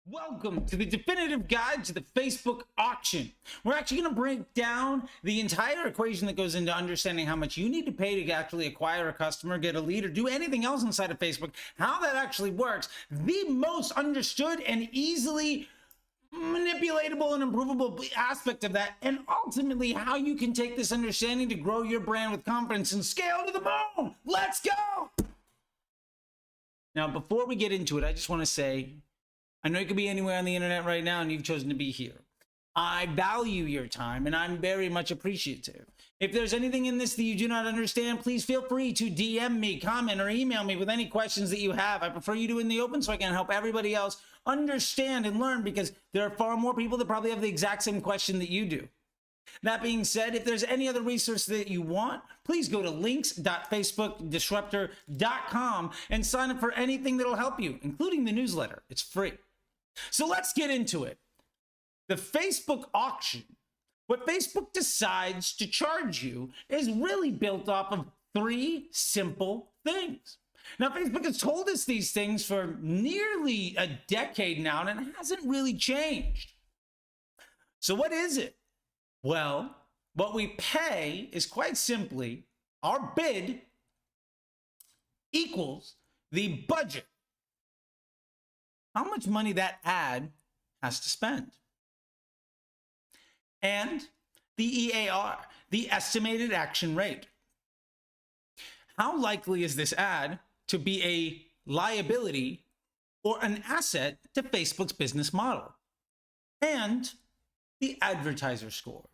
Welcome to the definitive guide to the Facebook auction. We're actually going to break down the entire equation that goes into understanding how much you need to pay to actually acquire a customer, get a lead, or do anything else inside of Facebook, how that actually works, the most understood and easily manipulatable and improvable aspect of that, and ultimately how you can take this understanding to grow your brand with confidence and scale to the moon. Let's go! Now, before we get into it, I just want to say, I know you could be anywhere on the internet right now and you've chosen to be here. I value your time and I'm very much appreciative. If there's anything in this that you do not understand, please feel free to DM me, comment, or email me with any questions that you have. I prefer you do in the open so I can help everybody else understand and learn, because there are far more people that probably have the exact same question that you do. That being said, if there's any other resource that you want, please go to links.facebookdisruptor.com and sign up for anything that'll help you, including the newsletter. It's free. So let's get into it. The Facebook auction, what Facebook decides to charge you, is really built off of three simple things. Now, Facebook has told us these things for nearly a decade now, and it hasn't really changed. So what is it? Well, what we pay is quite simply our bid equals the budget. How much money that ad has to spend. And the EAR, the estimated action rate. How likely is this ad to be a liability or an asset to Facebook's business model? And the advertiser score.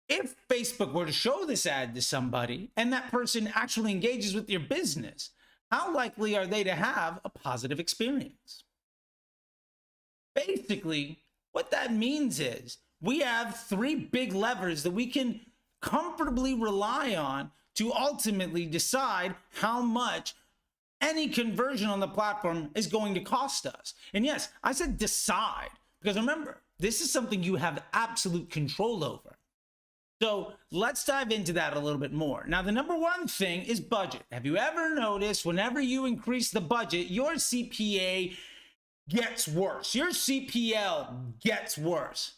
If Facebook were to show this ad to somebody and that person actually engages with your business, how likely are they to have a positive experience? Basically, what that means is we have three big levers that we can comfortably rely on to ultimately decide how much any conversion on the platform is going to cost us. And yes, I said decide, because remember, this is something you have absolute control over. So let's dive into that a little bit more. Now, the number one thing is budget. Have you ever noticed whenever you increase the budget, your CPA gets worse? Your CPL gets worse.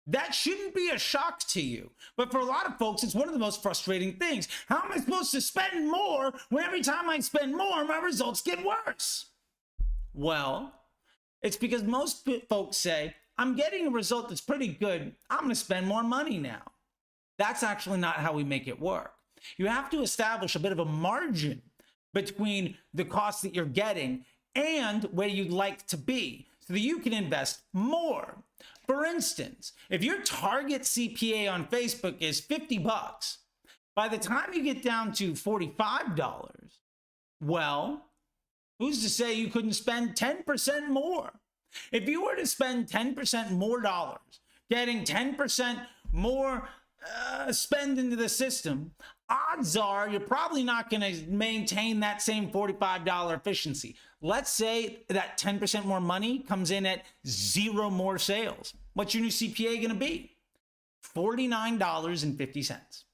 That shouldn't be a shock to you. But for a lot of folks, it's one of the most frustrating things. How am I supposed to spend more when every time I spend more, my results get worse? Well, it's because most folks say, I'm getting a result that's pretty good. I'm going to spend more money now. That's actually not how we make it work. You have to establish a bit of a margin between the cost that you're getting and where you'd like to be so that you can invest more. For instance, if your target CPA on Facebook is $50, by the time you get down to $45, well, who's to say you couldn't spend 10% more? If you were to spend 10% more dollars, getting 10% more spend into the system, odds are you're probably not going to maintain that same $45 efficiency. Let's say that 10% more money comes in at zero more sales. What's your new CPA going to be? $49.50.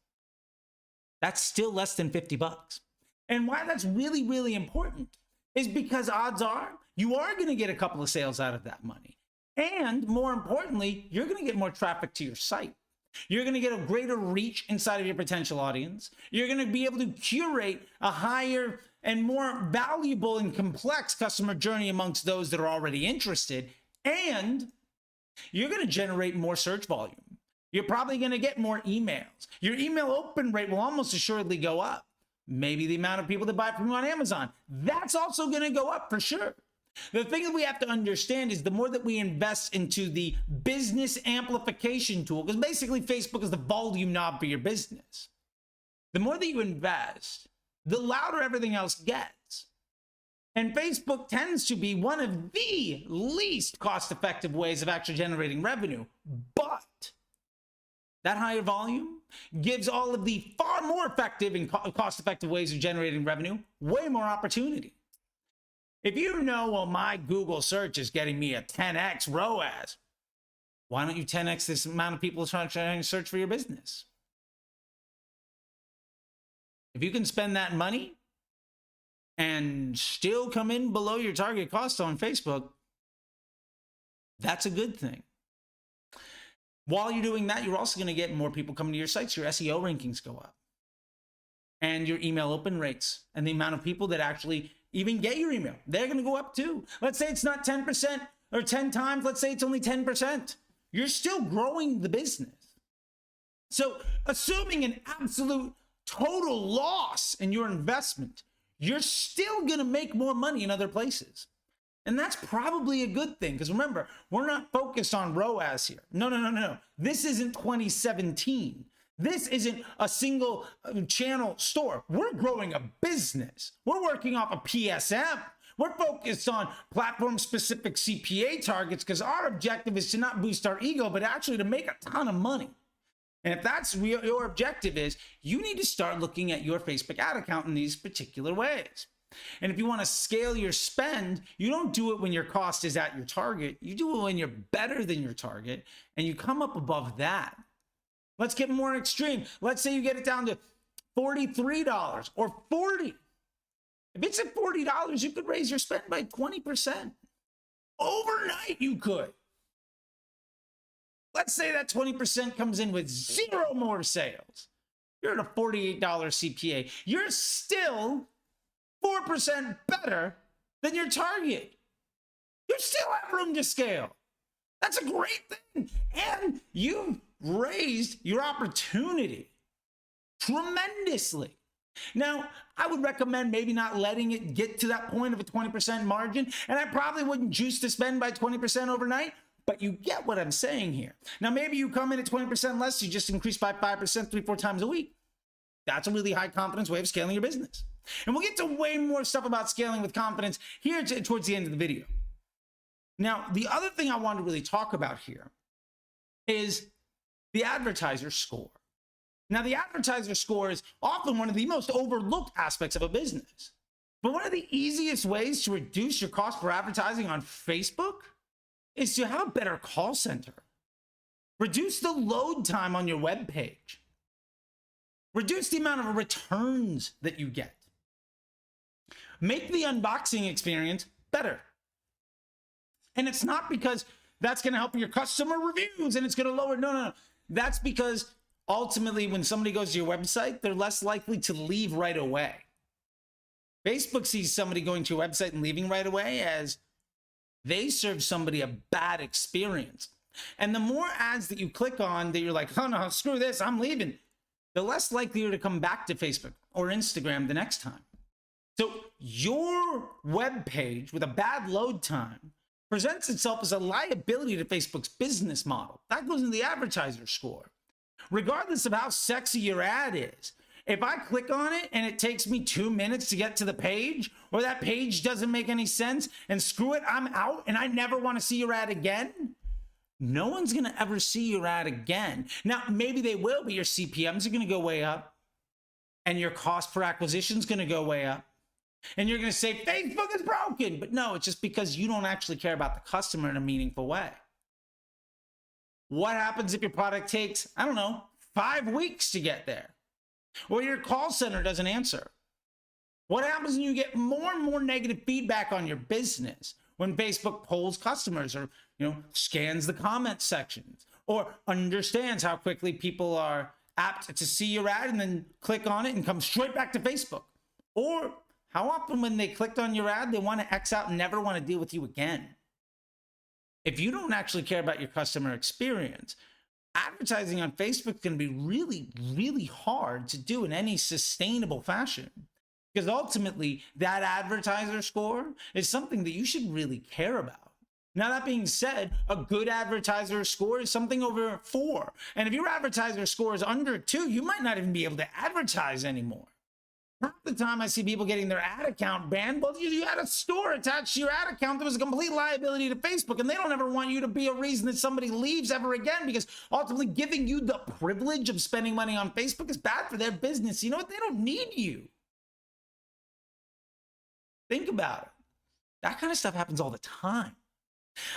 That's still less than $50. And why that's really, really important is because odds are you are going to get a couple of sales out of that money. And more importantly, you're going to get more traffic to your site. You're going to get a greater reach inside of your potential audience. You're going to be able to curate a higher and more valuable and complex customer journey amongst those that are already interested. And you're going to generate more search volume. You're probably going to get more emails. Your email open rate will almost assuredly go up. Maybe the amount of people that buy from you on Amazon, that's also going to go up for sure. The thing that we have to understand is the more that we invest into the business amplification tool, because basically Facebook is the volume knob for your business. The more that you invest, the louder everything else gets. And Facebook tends to be one of the least cost-effective ways of actually generating revenue. But that higher volume gives all of the far more effective and cost-effective ways of generating revenue way more opportunity. If you know, well, my Google search is getting me a 10x ROAS, why don't you 10x this amount of people trying to search for your business? If you can spend that money and still come in below your target cost on Facebook, That's a good thing. While you're doing that, you're also going to get more people coming to your sites. Your SEO rankings go up. And your email open rates and the amount of people that actually even get your email, they're going to go up too. Let's say it's not 10% or 10 times. Let's say it's only 10%. You're still growing the business. So assuming an absolute total loss in your investment, you're still going to make more money in other places. And that's probably a good thing, because remember, we're not focused on ROAS here. No. This isn't 2017. This isn't a single channel store. We're growing a business. We're working off a PSM. We're focused on platform-specific CPA targets, because our objective is to not boost our ego, but actually to make a ton of money. And if that's your objective is, you need to start looking at your Facebook ad account in these particular ways. And if you want to scale your spend, you don't do it when your cost is at your target. You do it when you're better than your target and you come up above that. Let's get more extreme. Let's say you get it down to $43 or $40. If it's at $40, you could raise your spend by 20%. Overnight, you could. Let's say that 20% comes in with zero more sales. You're at a $48 CPA. You're still 4% better than your target. You still have room to scale. That's a great thing. And you've raised your opportunity tremendously. Now, I would recommend maybe not letting it get to that point of a 20% margin. And I probably wouldn't juice the spend by 20% overnight. But you get what I'm saying here. Now, maybe you come in at 20% less, you just increase by 5% 3-4 times a week. That's a really high confidence way of scaling your business. And we'll get to way more stuff about scaling with confidence here towards the end of the video. Now, the other thing I want to really talk about here is the advertiser score. Now, the advertiser score is often one of the most overlooked aspects of a business. But one of the easiest ways to reduce your cost for advertising on Facebook is to have a better call center. Reduce the load time on your web page. Reduce the amount of returns that you get. Make the unboxing experience better. And it's not because that's going to help your customer reviews and it's going to lower. No. That's because ultimately when somebody goes to your website, they're less likely to leave right away. Facebook sees somebody going to your website and leaving right away as they serve somebody a bad experience. And the more ads that you click on that you're like, oh no, screw this, I'm leaving, the less likely you're to come back to Facebook or Instagram the next time. So your web page with a bad load time presents itself as a liability to Facebook's business model. That goes into the advertiser score. Regardless of how sexy your ad is, if I click on it and it takes me 2 minutes to get to the page, or that page doesn't make any sense, and screw it, I'm out and I never want to see your ad again, no one's going to ever see your ad again. Now, maybe they will, but your CPMs are going to go way up and your cost per acquisition is going to go way up. And you're going to say, Facebook is broken. But no, it's just because you don't actually care about the customer in a meaningful way. What happens if your product takes, I don't know, 5 weeks to get there? Or your call center doesn't answer? What happens when you get more and more negative feedback on your business when Facebook polls customers or, scans the comment sections or understands how quickly people are apt to see your ad and then click on it and come straight back to Facebook? Or how often when they clicked on your ad, they want to X out and never want to deal with you again? If you don't actually care about your customer experience, advertising on Facebook is going to be really, really hard to do in any sustainable fashion. Because ultimately, that advertiser score is something that you should really care about. Now, that being said, a good advertiser score is something over 4. And if your advertiser score is under 2, you might not even be able to advertise anymore. Half the time I see people getting their ad account banned, well, you had a store attached to your ad account that was a complete liability to Facebook, and they don't ever want you to be a reason that somebody leaves ever again, because ultimately giving you the privilege of spending money on Facebook is bad for their business. You know what? They don't need you. Think about it. That kind of stuff happens all the time.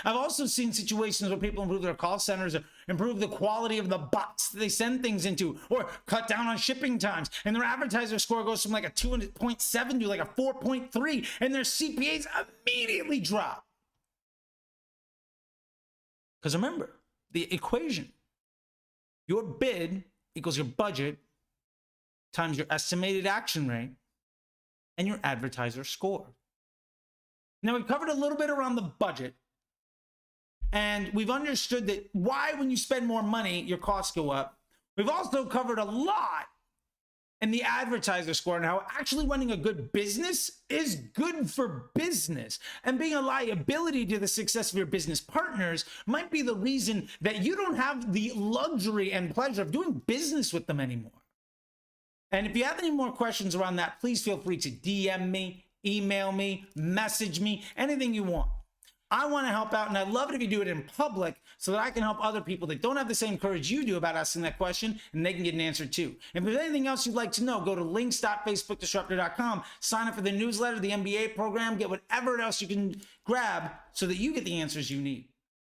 I've also seen situations where people improve their call centers or improve the quality of the bots that they send things into, or cut down on shipping times, and their advertiser score goes from like a 2.7 to like a 4.3, and their CPAs immediately drop. Because remember, the equation, your bid equals your budget times your estimated action rate and your advertiser score. Now, we've covered a little bit around the budget, and we've understood that why, when you spend more money, your costs go up. We've also covered a lot in the advertiser score and how actually running a good business is good for business. And being a liability to the success of your business partners might be the reason that you don't have the luxury and pleasure of doing business with them anymore. And if you have any more questions around that, please feel free to DM me, email me, message me, anything you want. I want to help out, and I love it if you do it in public so that I can help other people that don't have the same courage you do about asking that question, and they can get an answer too. If there's anything else you'd like to know, go to links.facebookdisruptor.com, sign up for the newsletter, the MBA program, get whatever else you can grab so that you get the answers you need.